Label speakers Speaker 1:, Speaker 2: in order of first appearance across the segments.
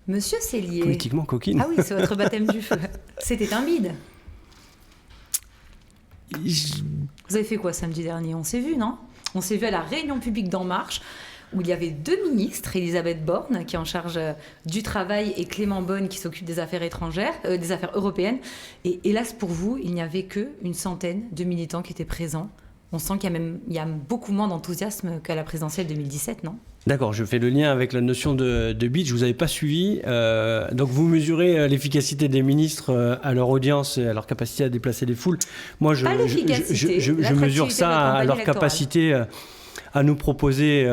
Speaker 1: Monsieur Cellier.
Speaker 2: Politiquement coquine.
Speaker 1: Ah oui, c'est votre baptême du feu. C'était un bide. Vous avez fait quoi samedi dernier? On s'est vu, non? On s'est vu à la réunion publique d'En Marche, où il y avait 2 ministres, Elisabeth Borne, qui est en charge du travail, et Clément Beaune, qui s'occupe des affaires étrangères, des affaires européennes. Et hélas pour vous, il n'y avait qu'une centaine de militants qui étaient présents. On sent qu'il y a beaucoup moins d'enthousiasme qu'à la présidentielle 2017, non?
Speaker 2: D'accord, je fais le lien avec la notion de bid. Je ne vous avais pas suivi. Donc vous mesurez l'efficacité des ministres à leur audience et à leur capacité à déplacer les foules. Moi, je mesure ça à leur capacité à nous proposer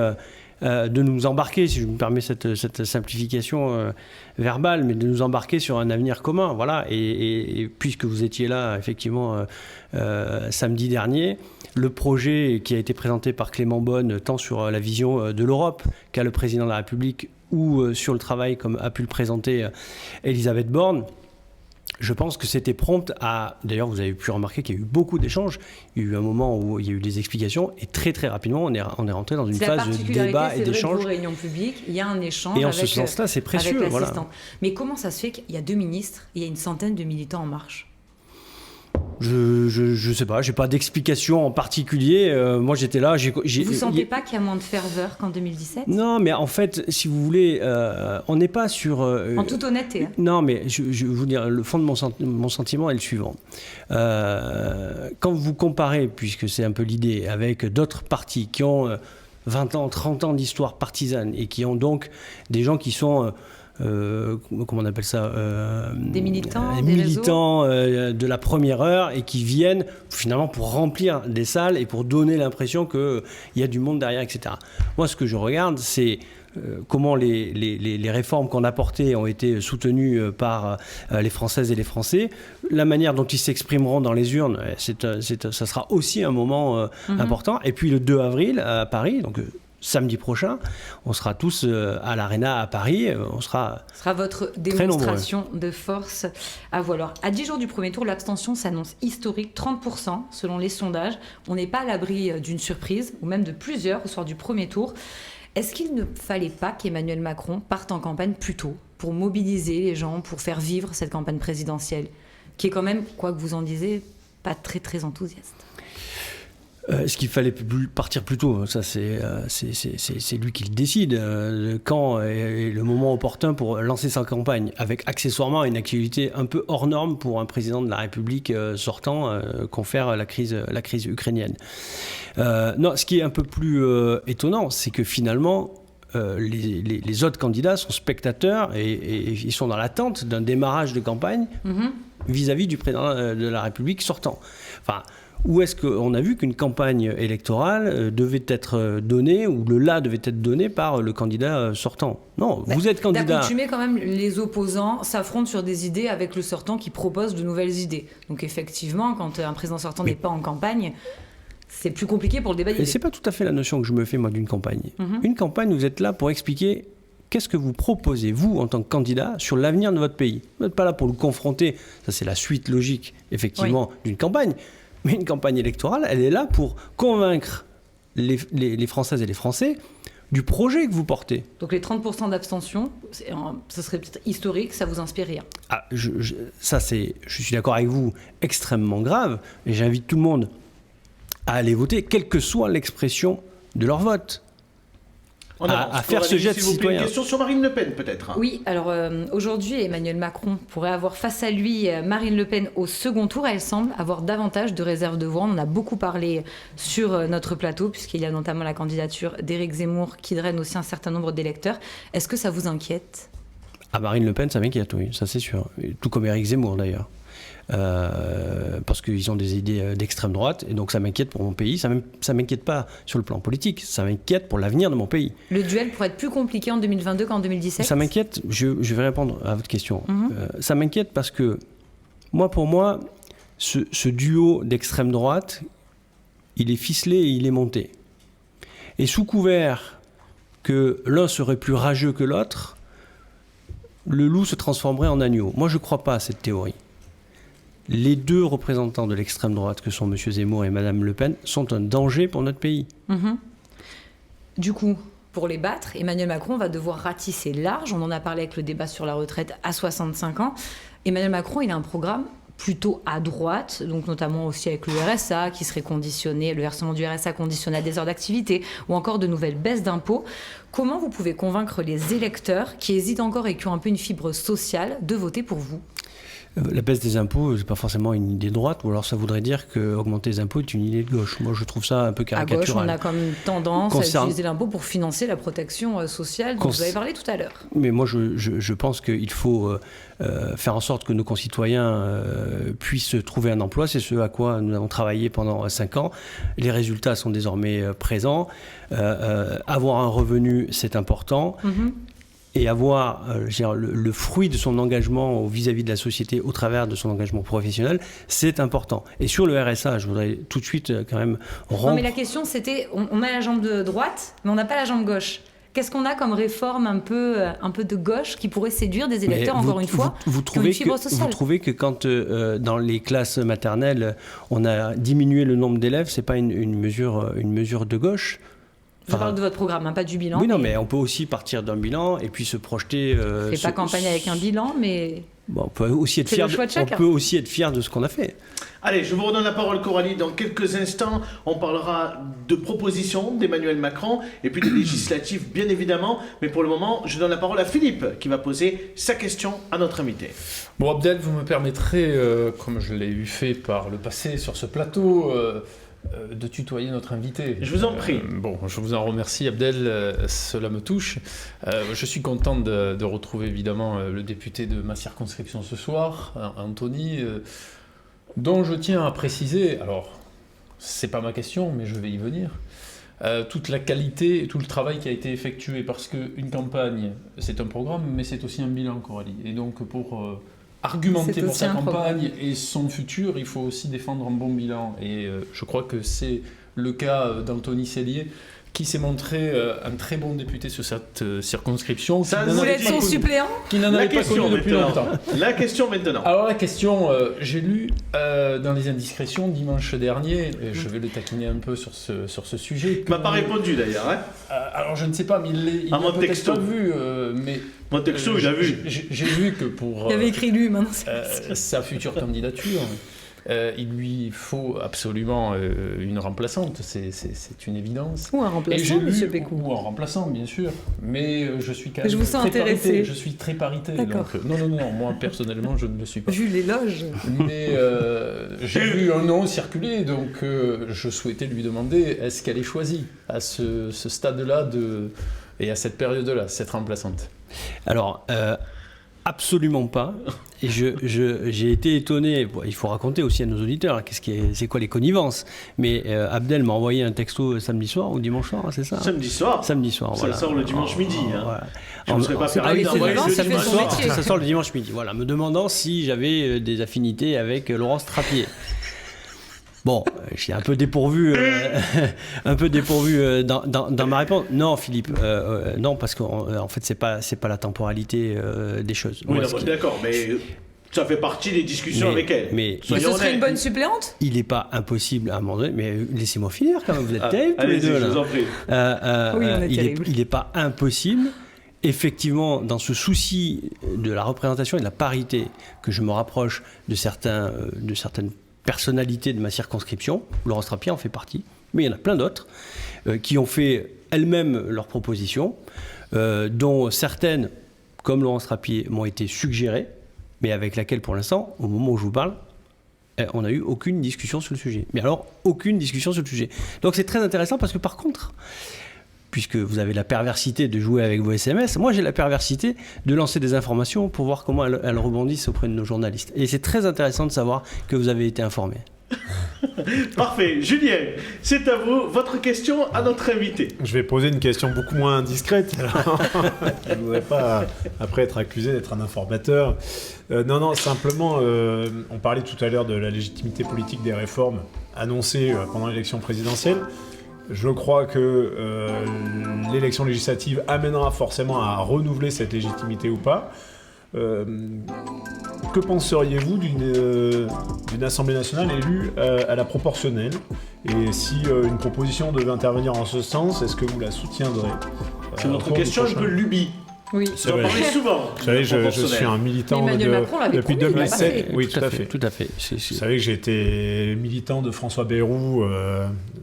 Speaker 2: de nous embarquer, si je me permets cette simplification verbale, mais de nous embarquer sur un avenir commun. Voilà. Et puisque vous étiez là, effectivement, samedi dernier, le projet qui a été présenté par Clément Beaune, tant sur la vision de l'Europe qu'a le président de la République, ou sur le travail, comme a pu le présenter Elisabeth Borne, je pense que c'était prompt à... D'ailleurs, vous avez pu remarquer qu'il y a eu beaucoup d'échanges. Il y a eu un moment où il y a eu des explications et très très rapidement, on est rentré dans une phase de débat et d'échange.
Speaker 1: C'est réunions publiques, il y a un échange
Speaker 2: et en ce sens-là, c'est précieux.
Speaker 1: Avec
Speaker 2: voilà.
Speaker 1: Mais comment ça se fait qu'il y a 2 ministres et il y a une centaine de militants En Marche?
Speaker 2: Je sais pas, j'ai pas d'explication en particulier. Moi, j'étais là.
Speaker 1: Vous sentez pas qu'il y a moins de ferveur qu'en 2017?
Speaker 2: Non, mais en fait, si vous voulez, on n'est pas sur.
Speaker 1: En toute honnêteté.
Speaker 2: Non, mais je vais vous dire, le fond de mon sentiment est le suivant. Quand vous comparez, puisque c'est un peu l'idée, avec d'autres partis qui ont 20 ans, 30 ans d'histoire partisane et qui ont donc des gens qui sont comment on appelle ça,
Speaker 1: des militants,
Speaker 2: de la première heure et qui viennent finalement pour remplir des salles et pour donner l'impression qu'il y a du monde derrière, etc. Moi, ce que je regarde, c'est comment les réformes qu'on a portées ont été soutenues par les Françaises et les Français. La manière dont ils s'exprimeront dans les urnes, ça sera aussi un moment important. Et puis le 2 avril à Paris, donc samedi prochain, on sera tous à l'Arena à Paris. Ce sera votre
Speaker 1: démonstration de force à vous. Alors, à 10 jours du premier tour, l'abstention s'annonce historique, 30% selon les sondages. On n'est pas à l'abri d'une surprise, ou même de plusieurs au soir du premier tour. Est-ce qu'il ne fallait pas qu'Emmanuel Macron parte en campagne plus tôt pour mobiliser les gens, pour faire vivre cette campagne présidentielle, qui est quand même, quoi que vous en disiez, pas très très enthousiaste?
Speaker 2: Est-ce qu'il fallait partir plus tôt? Ça, c'est lui qui le décide. Quand est le moment opportun pour lancer sa campagne, avec accessoirement une activité un peu hors norme pour un président de la République sortant, confère la crise ukrainienne. Non, ce qui est un peu plus étonnant, c'est que finalement, les autres candidats sont spectateurs et ils sont dans l'attente d'un démarrage de campagne vis-à-vis du président de la République sortant. Enfin, où est-ce qu'on a vu qu'une campagne électorale devait être donnée, ou le là devait être donné par le candidat sortant? Non, vous êtes candidat.
Speaker 1: D'accoutumé, quand même, les opposants s'affrontent sur des idées avec le sortant qui propose de nouvelles idées. Donc effectivement, quand un président sortant n'est pas en campagne, c'est plus compliqué pour le débat d'idées.
Speaker 2: Et c'est pas tout à fait la notion que je me fais, moi, d'une campagne. Une campagne, vous êtes là pour expliquer qu'est-ce que vous proposez, vous, en tant que candidat, sur l'avenir de votre pays. Vous n'êtes pas là pour le confronter. Ça, c'est la suite logique, effectivement, d'une campagne. Mais une campagne électorale, elle est là pour convaincre les Françaises et les Français du projet que vous portez.
Speaker 1: Donc les 30% d'abstention, ce serait peut-être historique, ça vous inspire rien?
Speaker 2: Je suis d'accord avec vous, extrêmement grave. Et j'invite tout le monde à aller voter, quelle que soit l'expression de leur vote. À faire ce geste citoyen.
Speaker 3: Une question sur Marine Le Pen, peut-être.
Speaker 1: Oui, alors aujourd'hui, Emmanuel Macron pourrait avoir face à lui Marine Le Pen au second tour. Elle semble avoir davantage de réserves de voix. On en a beaucoup parlé sur notre plateau, puisqu'il y a notamment la candidature d'Éric Zemmour qui draine aussi un certain nombre d'électeurs. Est-ce que ça vous inquiète?
Speaker 2: Marine Le Pen, ça m'inquiète, oui, ça c'est sûr. Tout comme Éric Zemmour, d'ailleurs. Parce qu'ils ont des idées d'extrême droite, et donc ça m'inquiète pour mon pays. Ça m'inquiète pas sur le plan politique, ça m'inquiète pour l'avenir de mon pays.
Speaker 1: Le duel pourrait être plus compliqué en 2022 qu'en 2017?
Speaker 2: Ça m'inquiète, je vais répondre à votre question. Ça m'inquiète parce que, pour moi, ce duo d'extrême droite, il est ficelé et il est monté. Et sous couvert que l'un serait plus rageux que l'autre, le loup se transformerait en agneau. Moi, je ne crois pas à cette théorie. Les deux représentants de l'extrême droite, que sont M. Zemmour et Mme Le Pen, sont un danger pour notre pays.
Speaker 1: Du coup, pour les battre, Emmanuel Macron va devoir ratisser large. On en a parlé avec le débat sur la retraite à 65 ans. Emmanuel Macron, il a un programme plutôt à droite, donc notamment aussi avec le RSA qui serait conditionné, le versement du RSA conditionné à des heures d'activité ou encore de nouvelles baisses d'impôts. Comment vous pouvez convaincre les électeurs qui hésitent encore et qui ont un peu une fibre sociale de voter pour vous ?
Speaker 2: La baisse des impôts, c'est pas forcément une idée de droite, ou alors ça voudrait dire qu'augmenter les impôts est une idée de gauche. Moi, je trouve ça un peu caricatural.
Speaker 1: À gauche, on a comme tendance à utiliser l'impôt pour financer la protection sociale dont vous avez parlé tout à l'heure.
Speaker 2: Mais moi, je pense qu'il faut faire en sorte que nos concitoyens puissent trouver un emploi. C'est ce à quoi nous avons travaillé pendant 5 ans. Les résultats sont désormais présents. Avoir un revenu, c'est important. Et avoir le fruit de son engagement vis-à-vis de la société au travers de son engagement professionnel, c'est important. Et sur le RSA, je voudrais tout de suite quand même rompre...
Speaker 1: Non, mais la question, c'était, on a la jambe de droite, mais on n'a pas la jambe gauche. Qu'est-ce qu'on a comme réforme un peu de gauche qui pourrait séduire des électeurs, encore une fois,
Speaker 2: vous trouvez que quand dans les classes maternelles, on a diminué le nombre d'élèves, c'est pas une mesure de gauche ?
Speaker 1: Je parle de votre programme, pas du bilan.
Speaker 2: Oui, non, mais on peut aussi partir d'un bilan et puis se projeter...
Speaker 1: Je ne fais pas campagne avec un bilan, mais...
Speaker 2: Bon, on peut aussi être fier de ce qu'on a fait.
Speaker 3: Allez, je vous redonne la parole, Coralie. Dans quelques instants, on parlera de propositions d'Emmanuel Macron et puis de législatives, bien évidemment. Mais pour le moment, je donne la parole à Philippe qui va poser sa question à notre invité.
Speaker 4: Bon, Abdel, vous me permettrez, comme je l'ai eu fait par le passé sur ce plateau... de tutoyer notre invité.
Speaker 3: Je vous en prie.
Speaker 4: Bon, je vous en remercie, Abdel, cela me touche. Je suis content de retrouver évidemment le député de ma circonscription ce soir, Anthony, dont je tiens à préciser, alors c'est pas ma question, mais je vais y venir, toute la qualité et tout le travail qui a été effectué, parce qu'une campagne, c'est un programme, mais c'est aussi un bilan, Coralie. Et donc pour... argumenter pour sa campagne et son futur, il faut aussi défendre un bon bilan. Et je crois que c'est le cas d'Anthony Cellier, qui s'est montré un très bon député sur cette circonscription.
Speaker 1: Vous voulez être son suppléant ?
Speaker 4: Qui n'en avait pas connu depuis longtemps.
Speaker 3: La question maintenant.
Speaker 4: Alors la question, j'ai lu dans les indiscrétions dimanche dernier, et je vais le taquiner un peu sur ce sujet.
Speaker 3: Il m'a pas répondu d'ailleurs. Hein
Speaker 4: alors je ne sais pas, mais il a peut-être pas vu. Mais
Speaker 3: mon texto, il a vu.
Speaker 4: J'ai vu que pour
Speaker 1: il avait écrit lui, maintenant.
Speaker 4: sa future candidature, il lui faut absolument une remplaçante, c'est une évidence.
Speaker 1: Ou un remplaçant, M. Pécou.
Speaker 4: Ou un remplaçant, bien sûr. Mais je suis quand même
Speaker 1: je vous sens intéressé.
Speaker 4: Je suis très parité. Donc, non, moi personnellement, je ne le suis pas.
Speaker 1: Vu l'éloge.
Speaker 4: Mais j'ai vu un nom circuler, donc je souhaitais lui demander est-ce qu'elle est choisie à ce stade-là et à cette période-là, cette remplaçante.
Speaker 2: Alors, absolument pas. Et j'ai été étonné. Il faut raconter aussi à nos auditeurs c'est quoi les connivences. Mais Abdel m'a envoyé un texto samedi soir ou dimanche soir, c'est ça ?
Speaker 3: Samedi soir.
Speaker 2: Samedi soir, voilà.
Speaker 3: Ça sort le dimanche midi.
Speaker 2: Voilà.
Speaker 3: Je ne serais pas permis d'envoyer
Speaker 1: ça fait son métier.
Speaker 2: Ça sort le dimanche midi. Voilà, me demandant si j'avais des affinités avec Laurence Trappier. Bon, je suis un peu dépourvu dans ma réponse. Non, Philippe, non, parce qu'en fait, c'est pas la temporalité des choses.
Speaker 3: Oui, d'accord, mais ça fait partie des discussions avec elle.
Speaker 1: Mais ce serait une bonne suppléante ?
Speaker 2: Il n'est pas impossible à un moment donné, mais laissez-moi finir quand même, vous êtes terribles tous les deux.
Speaker 3: Je vous en prie.
Speaker 1: Oui, on est terribles.
Speaker 2: Il n'est pas impossible. Effectivement, dans ce souci de la représentation et de la parité, que je me rapproche de certaines personnalités de ma circonscription, Laurence Trappier en fait partie, mais il y en a plein d'autres qui ont fait elles-mêmes leurs propositions, dont certaines, comme Laurence Trappier, m'ont été suggérées, mais avec laquelle, pour l'instant, au moment où je vous parle, on n'a eu aucune discussion sur le sujet. Mais alors, aucune discussion sur le sujet. Donc c'est très intéressant parce que par contre, puisque vous avez la perversité de jouer avec vos SMS, moi j'ai la perversité de lancer des informations pour voir comment elles rebondissent auprès de nos journalistes. Et c'est très intéressant de savoir que vous avez été informés.
Speaker 3: Parfait. Julien, c'est à vous. Votre question à notre invité.
Speaker 5: Je vais poser une question beaucoup moins discrète. Je ne voudrais pas après être accusé d'être un informateur. Non, simplement, on parlait tout à l'heure de la légitimité politique des réformes annoncées pendant l'élection présidentielle. Je crois que l'élection législative amènera forcément à renouveler cette légitimité ou pas. Que penseriez-vous d'une Assemblée nationale élue à la proportionnelle ? Et si une proposition devait intervenir en ce sens, est-ce que vous la soutiendrez ?
Speaker 3: C'est notre question un peu lubie.
Speaker 1: Oui.
Speaker 5: C'est
Speaker 3: J'en
Speaker 5: vrai.
Speaker 3: parlais souvent.
Speaker 5: Vous savez, je suis un militant
Speaker 1: Emmanuel Macron l'avait
Speaker 5: depuis
Speaker 1: promis, il l'a
Speaker 5: 2007.
Speaker 1: pas
Speaker 5: Oui, tout à fait.
Speaker 2: Tout à fait.
Speaker 5: Vous savez que j'ai été militant de François Bayrou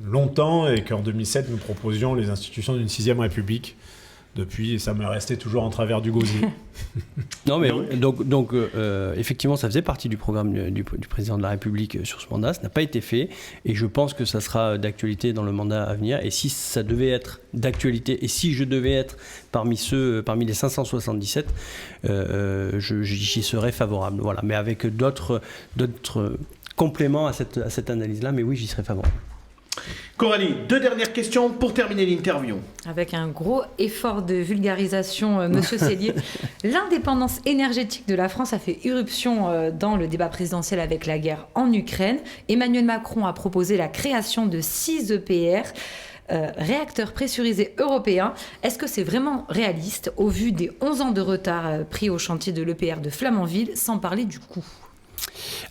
Speaker 5: longtemps et qu'en 2007, nous proposions les institutions d'une 6e République. Depuis, ça m'est resté toujours en travers du gosier.
Speaker 2: Non, mais donc effectivement, ça faisait partie du programme du président de la République sur ce mandat. Ça n'a pas été fait. Et je pense que ça sera d'actualité dans le mandat à venir. Et si ça devait être d'actualité, et si je devais être parmi les 577, j'y serais favorable. Voilà. Mais avec d'autres compléments à cette analyse-là. Mais oui, j'y serais favorable.
Speaker 3: Coralie, 2 dernières questions pour terminer l'interview.
Speaker 1: Avec un gros effort de vulgarisation, Monsieur Sellier, l'indépendance énergétique de la France a fait irruption dans le débat présidentiel avec la guerre en Ukraine. Emmanuel Macron a proposé la création de 6 EPR, réacteurs pressurisés européens. Est-ce que c'est vraiment réaliste au vu des 11 ans de retard pris au chantier de l'EPR de Flamanville, sans parler du coût ?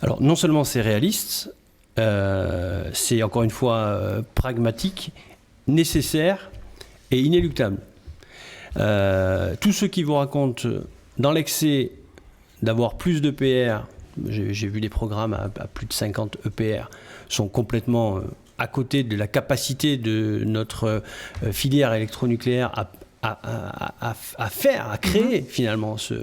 Speaker 2: Alors, non seulement c'est réaliste, c'est encore une fois pragmatique, nécessaire et inéluctable. Tous ceux qui vous racontent dans l'excès d'avoir plus d'EPR, j'ai vu des programmes à plus de 50 EPR, sont complètement à côté de la capacité de notre filière électronucléaire à créer finalement ces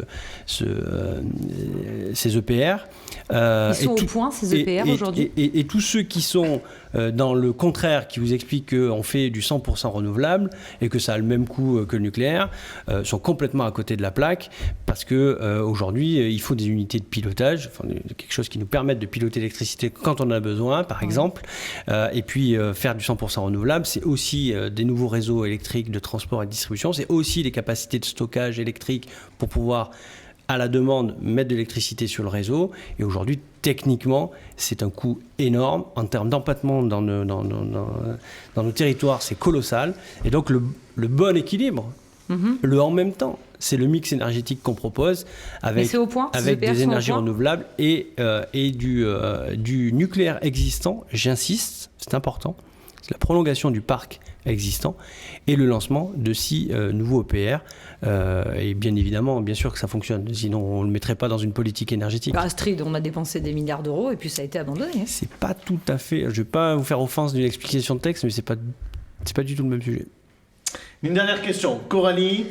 Speaker 2: EPR.
Speaker 1: Ils sont au point, ces EPR, aujourd'hui.
Speaker 2: Et tous ceux qui sont dans le contraire, qui vous expliquent qu'on fait du 100% renouvelable et que ça a le même coût que le nucléaire, sont complètement à côté de la plaque, parce qu'aujourd'hui, il faut des unités de pilotage, quelque chose qui nous permette de piloter l'électricité quand on en a besoin, par exemple. Et puis, faire du 100% renouvelable, c'est aussi des nouveaux réseaux électriques de transport et de distribution, c'est aussi les capacités de stockage électrique pour pouvoir, à la demande, mettre de l'électricité sur le réseau. Et aujourd'hui, techniquement, c'est un coût énorme. En termes d'empattement dans nos territoires, c'est colossal. Et donc, le bon équilibre, le en même temps, c'est le mix énergétique qu'on propose avec des énergies renouvelables et du nucléaire existant. J'insiste, c'est important. C'est la prolongation du parc existant et le lancement de 6 nouveaux EPR. Et bien évidemment, bien sûr que ça fonctionne. Sinon, on ne le mettrait pas dans une politique énergétique.
Speaker 1: Astrid, on a dépensé des milliards d'euros et puis ça a été abandonné.
Speaker 2: C'est pas tout à fait... Je ne vais pas vous faire offense d'une explication de texte, mais c'est pas du tout le même sujet.
Speaker 3: Une dernière question. Coralie.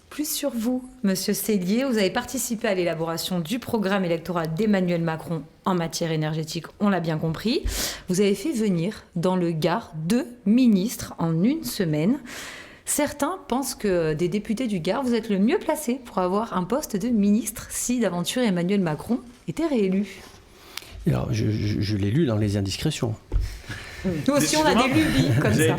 Speaker 1: Plus sur vous, Monsieur Sellier. Vous avez participé à l'élaboration du programme électoral d'Emmanuel Macron en matière énergétique, on l'a bien compris. Vous avez fait venir dans le Gard 2 ministres en une semaine. Certains pensent que des députés du Gard, vous êtes le mieux placé pour avoir un poste de ministre si d'aventure Emmanuel Macron était réélu.
Speaker 2: Alors, je l'ai lu dans les indiscrétions.
Speaker 1: Nous aussi, on a des lubies comme ça.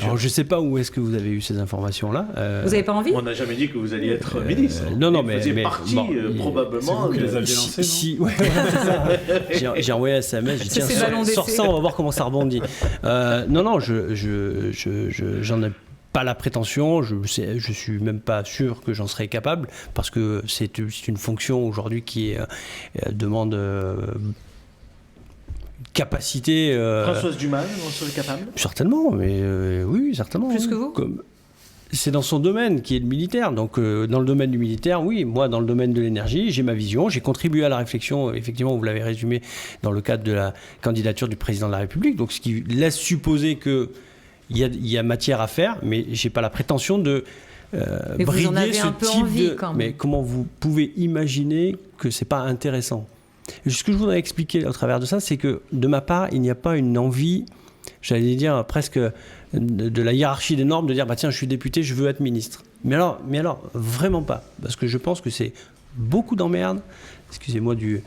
Speaker 2: Alors, je ne sais pas où est-ce que vous avez eu ces informations-là.
Speaker 1: Vous n'avez pas envie ?
Speaker 3: On n'a jamais dit que vous alliez être ministre.
Speaker 2: Non,
Speaker 3: mais vous faisiez partie, probablement.
Speaker 5: C'est vous qui les aviez lancés, non
Speaker 2: c'est ça. J'ai envoyé un SMS, j'ai dit tiens, sors ça, on va voir comment ça rebondit. Non, j'en ai pas la prétention, je suis même pas sûr que j'en serais capable, parce que c'est une fonction aujourd'hui qui demande... capacité...
Speaker 3: Françoise Dumas, on serait capable ?
Speaker 2: Certainement, mais oui, certainement.
Speaker 1: Plus que vous ?
Speaker 2: C'est dans son domaine qui est le militaire. Donc, dans le domaine du militaire, oui. Moi, dans le domaine de l'énergie, j'ai ma vision. J'ai contribué à la réflexion, effectivement, vous l'avez résumé, dans le cadre de la candidature du président de la République. Donc, ce qui laisse supposer qu'il y a matière à faire, mais je n'ai pas la prétention de briller ce type de... Mais comment vous pouvez imaginer que ce n'est pas intéressant ? Ce que je voudrais expliquer au travers de ça, c'est que de ma part, il n'y a pas une envie, j'allais dire presque de la hiérarchie des normes, de dire bah tiens, je suis député, je veux être ministre. Mais alors vraiment pas, parce que je pense que c'est beaucoup d'emmerdes. Excusez-moi du.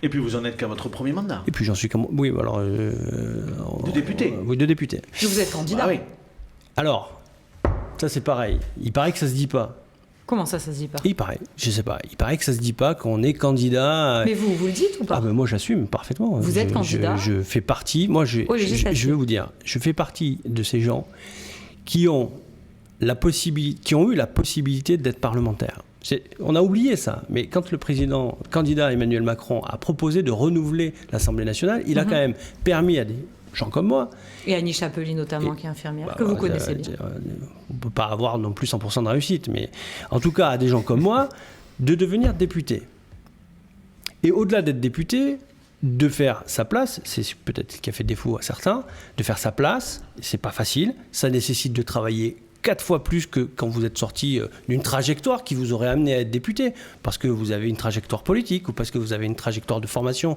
Speaker 3: Et puis vous en êtes qu'à votre premier mandat.
Speaker 2: Et puis j'en suis comme oui, alors.
Speaker 3: De député.
Speaker 2: Oui, de député.
Speaker 1: Et vous êtes candidat.
Speaker 3: Ah oui.
Speaker 2: Alors, ça c'est pareil. Il paraît que ça se dit pas.
Speaker 1: Comment ça se dit pas ?
Speaker 2: Il paraît, je sais pas. Il paraît que ça se dit pas qu'on est candidat.
Speaker 1: Mais vous le dites ou pas ?
Speaker 2: Ah ben moi j'assume parfaitement.
Speaker 1: Vous êtes candidat ?
Speaker 2: Je fais partie. Moi je vais vous dire, je fais partie de ces gens qui ont eu la possibilité d'être parlementaires. On a oublié ça, mais quand le candidat Emmanuel Macron a proposé de renouveler l'Assemblée nationale, il a quand même permis à des gens comme moi.
Speaker 1: Et Annie Chapely notamment, qui est infirmière, que vous connaissez bien.
Speaker 2: On ne peut pas avoir non plus 100% de réussite, mais en tout cas à des gens comme moi, de devenir député. Et au-delà d'être député, de faire sa place, c'est peut-être ce qui a fait défaut à certains, de faire sa place, c'est pas facile, ça nécessite de travailler 4 fois plus que quand vous êtes sorti d'une trajectoire qui vous aurait amené à être député, parce que vous avez une trajectoire politique ou parce que vous avez une trajectoire de formation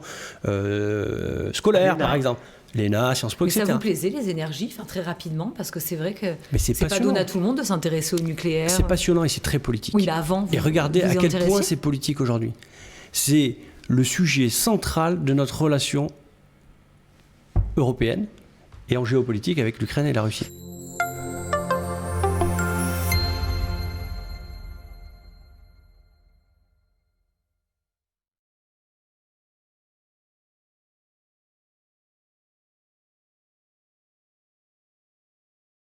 Speaker 2: scolaire, par exemple. L'ENA, Sciences Po, etc.
Speaker 1: Mais ça vous plaisait, les énergies, très rapidement, parce que c'est vrai que
Speaker 2: c'est
Speaker 1: pas donné à tout le monde de s'intéresser au nucléaire.
Speaker 2: C'est passionnant et c'est très politique.
Speaker 1: Oui, avant,
Speaker 2: et regardez à quel point c'est politique aujourd'hui. C'est le sujet central de notre relation européenne et en géopolitique avec l'Ukraine et la Russie.